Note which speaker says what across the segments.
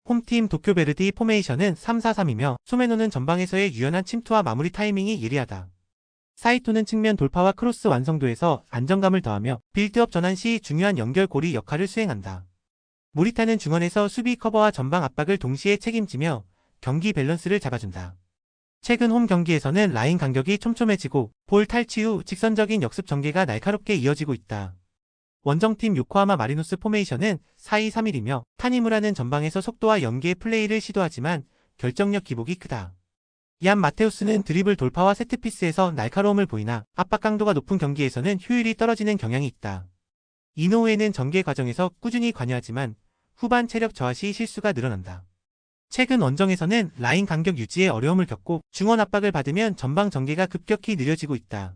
Speaker 1: 홈팀 도쿄베르디 포메이션은 3-4-3이며 소메노는 전방에서의 유연한 침투와 마무리 타이밍이 예리하다. 사이토는 측면 돌파와 크로스 완성도에서 안정감을 더하며 빌드업 전환 시 중요한 연결고리 역할을 수행한다. 모리타는 중원에서 수비 커버와 전방 압박을 동시에 책임지며 경기 밸런스를 잡아준다. 최근 홈 경기에서는 라인 간격이 촘촘해지고 볼 탈취 후 직선적인 역습 전개가 날카롭게 이어지고 있다. 원정팀 요코하마 마리노스 포메이션은 4-2-3-1이며 타니무라는 전방에서 속도와 연계의 플레이를 시도하지만 결정력 기복이 크다. 얀 마테우스는 드리블 돌파와 세트피스에서 날카로움을 보이나 압박 강도가 높은 경기에서는 효율이 떨어지는 경향이 있다. 이노우에는 전개 과정에서 꾸준히 관여하지만 후반 체력 저하 시 실수가 늘어난다. 최근 원정에서는 라인 간격 유지에 어려움을 겪고 중원 압박을 받으면 전방 전개가 급격히 느려지고 있다.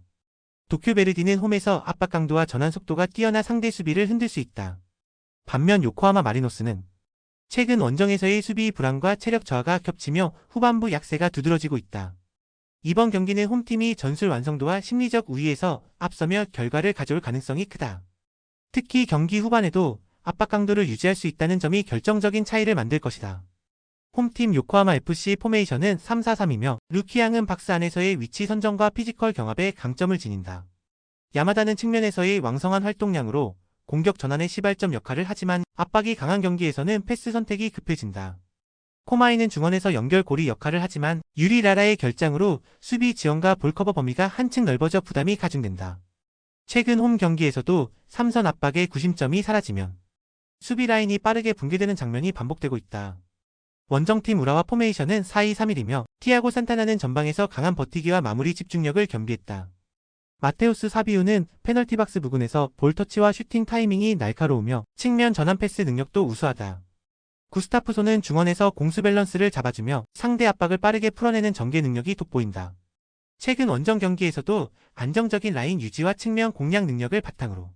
Speaker 1: 도쿄베르디는 홈에서 압박 강도와 전환 속도가 뛰어나 상대 수비를 흔들 수 있다. 반면 요코하마 마리노스는 최근 원정에서의 수비 불안과 체력 저하가 겹치며 후반부 약세가 두드러지고 있다. 이번 경기는 홈팀이 전술 완성도와 심리적 우위에서 앞서며 결과를 가져올 가능성이 크다. 특히 경기 후반에도 압박 강도를 유지할 수 있다는 점이 결정적인 차이를 만들 것이다. 홈팀 요코하마 FC 포메이션은 3-4-3이며 루키양은 박스 안에서의 위치 선정과 피지컬 경합에 강점을 지닌다. 야마다는 측면에서의 왕성한 활동량으로 공격 전환의 시발점 역할을 하지만 압박이 강한 경기에서는 패스 선택이 급해진다. 코마이는 중원에서 연결고리 역할을 하지만 유리라라의 결장으로 수비 지원과 볼커버 범위가 한층 넓어져 부담이 가중된다. 최근 홈 경기에서도 3선 압박의 구심점이 사라지면 수비 라인이 빠르게 붕괴되는 장면이 반복되고 있다. 원정팀 우라와 포메이션은 4-2-3-1이며 티아고 산타나는 전방에서 강한 버티기와 마무리 집중력을 겸비했다. 마테우스 사비우는 페널티 박스 부근에서 볼 터치와 슈팅 타이밍이 날카로우며 측면 전환 패스 능력도 우수하다. 구스타프소는 중원에서 공수 밸런스를 잡아주며 상대 압박을 빠르게 풀어내는 전개 능력이 돋보인다. 최근 원정 경기에서도 안정적인 라인 유지와 측면 공략 능력을 바탕으로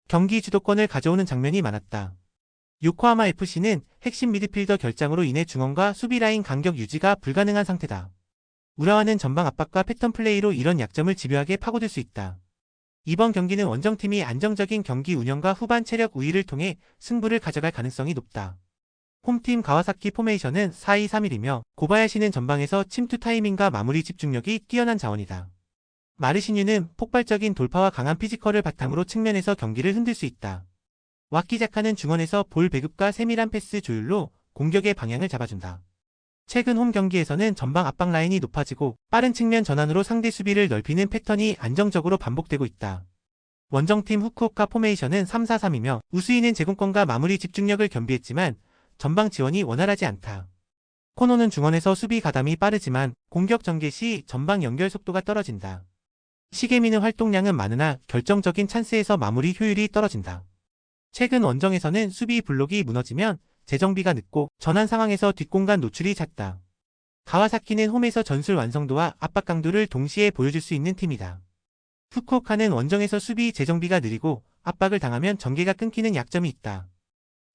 Speaker 1: 경기 주도권을 가져오는 장면이 많았다. 요코하마 FC는 핵심 미드필더 결장으로 인해 중원과 수비 라인 간격 유지가 불가능한 상태다. 우라와는 전방 압박과 패턴 플레이로 이런 약점을 집요하게 파고들 수 있다. 이번 경기는 원정팀이 안정적인 경기 운영과 후반 체력 우위를 통해 승부를 가져갈 가능성이 높다. 홈팀 가와사키 포메이션은 4-2-3-1이며 고바야시는 전방에서 침투 타이밍과 마무리 집중력이 뛰어난 자원이다. 마르시뉴는 폭발적인 돌파와 강한 피지컬을 바탕으로 측면에서 경기를 흔들 수 있다. 와키자카는 중원에서 볼 배급과 세밀한 패스 조율로 공격의 방향을 잡아준다. 최근 홈 경기에서는 전방 압박 라인이 높아지고 빠른 측면 전환으로 상대 수비를 넓히는 패턴이 안정적으로 반복되고 있다. 원정팀 후쿠오카 포메이션은 3-4-3이며 우스이는 제공권과 마무리 집중력을 겸비했지만 전방 지원이 원활하지 않다. 코노는 중원에서 수비 가담이 빠르지만 공격 전개 시 전방 연결 속도가 떨어진다. 시게미는 활동량은 많으나 결정적인 찬스에서 마무리 효율이 떨어진다. 최근 원정에서는 수비 블록이 무너지면 재정비가 늦고 전환 상황에서 뒷공간 노출이 잦다. 가와사키는 홈에서 전술 완성도와 압박 강도를 동시에 보여줄 수 있는 팀이다. 후쿠오카는 원정에서 수비 재정비가 느리고 압박을 당하면 전개가 끊기는 약점이 있다.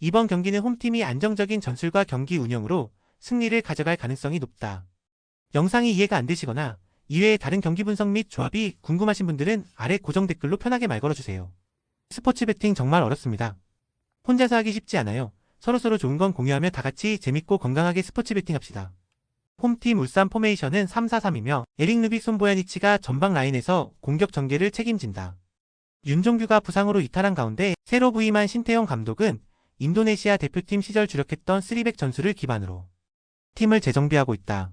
Speaker 1: 이번 경기는 홈팀이 안정적인 전술과 경기 운영으로 승리를 가져갈 가능성이 높다. 영상이 이해가 안 되시거나 이외의 다른 경기 분석 및 조합이 궁금하신 분들은 아래 고정 댓글로 편하게 말 걸어주세요. 스포츠 베팅 정말 어렵습니다. 혼자서 하기 쉽지 않아요. 서로서로 좋은 건 공유하며 다같이 재밌고 건강하게 스포츠 베팅합시다. 홈팀 울산 포메이션은 3-4-3이며 에릭 루빅 손보야니치가 전방 라인에서 공격 전개를 책임진다. 윤종규가 부상으로 이탈한 가운데 새로 부임한 신태용 감독은 인도네시아 대표팀 시절 주력했던 3백 전술을 기반으로 팀을 재정비하고 있다.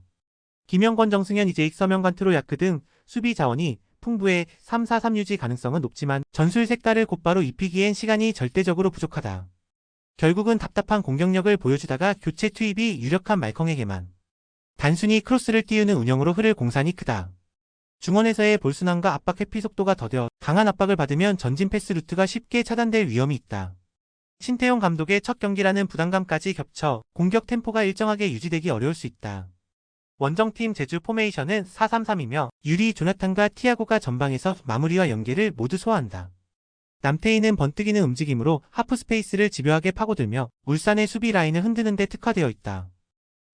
Speaker 1: 김영권, 정승현, 이재익, 서명관, 트로야크 등 수비 자원이 풍부해 3-4-3 유지 가능성은 높지만 전술 색깔을 곧바로 입히기엔 시간이 절대적으로 부족하다. 결국은 답답한 공격력을 보여주다가 교체 투입이 유력한 말컹에게만 단순히 크로스를 띄우는 운영으로 흐를 공산이 크다. 중원에서의 볼순환과 압박 회피 속도가 더뎌 강한 압박을 받으면 전진 패스 루트가 쉽게 차단될 위험이 있다. 신태용 감독의 첫 경기라는 부담감까지 겹쳐 공격 템포가 일정하게 유지되기 어려울 수 있다. 원정팀 제주 포메이션은 4-3-3이며 유리, 조나탄과 티아고가 전방에서 마무리와 연계를 모두 소화한다. 남태희는 번뜩이는 움직임으로 하프 스페이스를 집요하게 파고들며 울산의 수비 라인을 흔드는 데 특화되어 있다.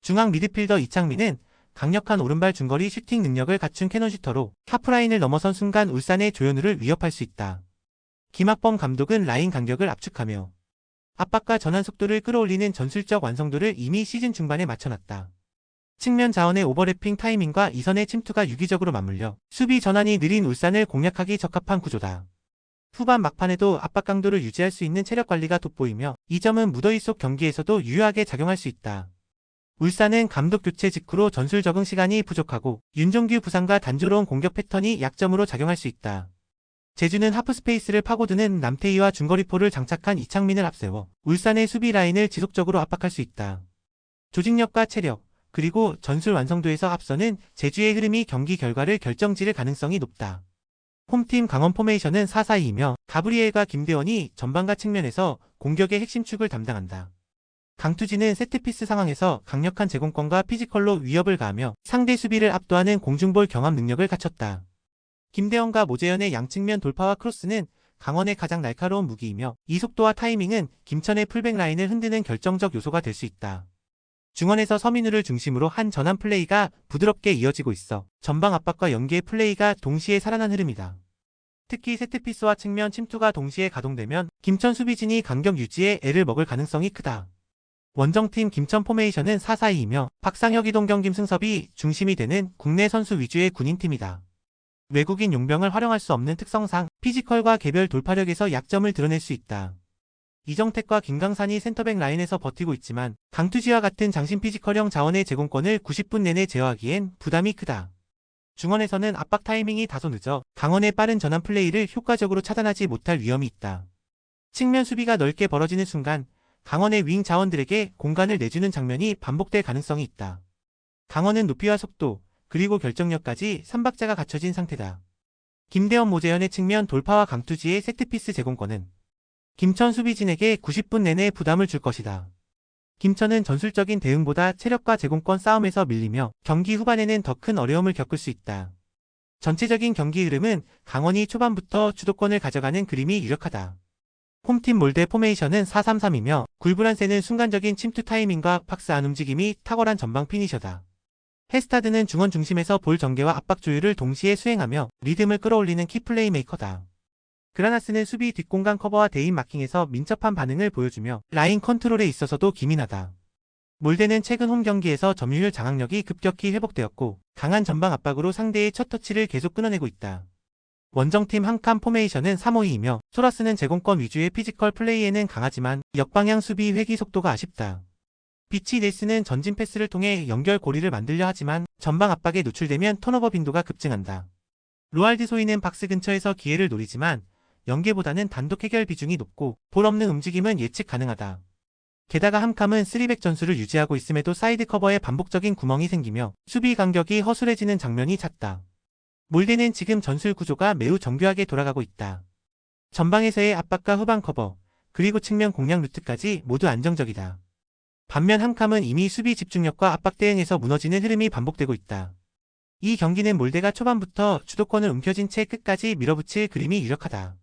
Speaker 1: 중앙 미드필더 이창민은 강력한 오른발 중거리 슈팅 능력을 갖춘 캐논 슈터로 하프라인을 넘어선 순간 울산의 조현우를 위협할 수 있다. 김학범 감독은 라인 간격을 압축하며 압박과 전환 속도를 끌어올리는 전술적 완성도를 이미 시즌 중반에 맞춰놨다. 측면 자원의 오버래핑 타이밍과 이선의 침투가 유기적으로 맞물려 수비 전환이 느린 울산을 공략하기 적합한 구조다. 후반 막판에도 압박 강도를 유지할 수 있는 체력 관리가 돋보이며 이 점은 무더위 속 경기에서도 유효하게 작용할 수 있다. 울산은 감독 교체 직후로 전술 적응 시간이 부족하고 윤종규 부상과 단조로운 공격 패턴이 약점으로 작용할 수 있다. 제주는 하프스페이스를 파고드는 남태희와 중거리포를 장착한 이창민을 앞세워 울산의 수비 라인을 지속적으로 압박할 수 있다. 조직력과 체력, 그리고 전술 완성도에서 앞서는 제주의 흐름이 경기 결과를 결정지을 가능성이 높다. 홈팀 강원 포메이션은 4-4-2이며 가브리엘과 김대원이 전방과 측면에서 공격의 핵심 축을 담당한다. 강투진은 세트피스 상황에서 강력한 제공권과 피지컬로 위협을 가하며 상대 수비를 압도하는 공중볼 경합 능력을 갖췄다. 김대원과 모재현의 양측면 돌파와 크로스는 강원의 가장 날카로운 무기이며 이 속도와 타이밍은 김천의 풀백 라인을 흔드는 결정적 요소가 될 수 있다. 중원에서 서민우를 중심으로 한 전환 플레이가 부드럽게 이어지고 있어 전방 압박과 연계의 플레이가 동시에 살아난 흐름이다. 특히 세트피스와 측면 침투가 동시에 가동되면 김천 수비진이 간격 유지에 애를 먹을 가능성이 크다. 원정팀 김천 포메이션은 4-4-2이며 박상혁, 이동경, 김승섭이 중심이 되는 국내 선수 위주의 군인팀이다. 외국인 용병을 활용할 수 없는 특성상 피지컬과 개별 돌파력에서 약점을 드러낼 수 있다. 이정택과 김강산이 센터백 라인에서 버티고 있지만 강투지와 같은 장신 피지컬형 자원의 제공권을 90분 내내 제어하기엔 부담이 크다. 중원에서는 압박 타이밍이 다소 늦어 강원의 빠른 전환 플레이를 효과적으로 차단하지 못할 위험이 있다. 측면 수비가 넓게 벌어지는 순간 강원의 윙 자원들에게 공간을 내주는 장면이 반복될 가능성이 있다. 강원은 높이와 속도, 그리고 결정력까지 3박자가 갖춰진 상태다. 김대원, 모재현의 측면 돌파와 강투지의 세트피스 제공권은 김천 수비진에게 90분 내내 부담을 줄 것이다. 김천은 전술적인 대응보다 체력과 제공권 싸움에서 밀리며 경기 후반에는 더 큰 어려움을 겪을 수 있다. 전체적인 경기 흐름은 강원이 초반부터 주도권을 가져가는 그림이 유력하다. 홈팀 몰대 포메이션은 4-3-3이며 굴브란센은 순간적인 침투 타이밍과 박스 안 움직임이 탁월한 전방 피니셔다. 헤스타드는 중원 중심에서 볼 전개와 압박 조율을 동시에 수행하며 리듬을 끌어올리는 키플레이메이커다. 그라나스는 수비 뒷공간 커버와 대인 마킹에서 민첩한 반응을 보여주며 라인 컨트롤에 있어서도 기민하다. 몰대는 최근 홈 경기에서 점유율 장악력이 급격히 회복되었고 강한 전방 압박으로 상대의 첫 터치를 계속 끊어내고 있다. 원정팀 한칸 포메이션은 3-5-2이며 소라스는 제공권 위주의 피지컬 플레이에는 강하지만 역방향 수비 회귀 속도가 아쉽다. 비치 넬스는 전진 패스를 통해 연결 고리를 만들려 하지만 전방 압박에 노출되면 턴오버 빈도가 급증한다. 로알드 소이는 박스 근처에서 기회를 노리지만 연계보다는 단독 해결 비중이 높고 볼 없는 움직임은 예측 가능하다. 게다가 함캄은 3백 전술을 유지하고 있음에도 사이드 커버에 반복적인 구멍이 생기며 수비 간격이 허술해지는 장면이 잦다. 몰대는 지금 전술 구조가 매우 정교하게 돌아가고 있다. 전방에서의 압박과 후방 커버, 그리고 측면 공략 루트까지 모두 안정적이다. 반면 함캄은 이미 수비 집중력과 압박 대응에서 무너지는 흐름이 반복되고 있다. 이 경기는 몰대가 초반부터 주도권을 움켜쥔 채 끝까지 밀어붙일 그림이 유력하다.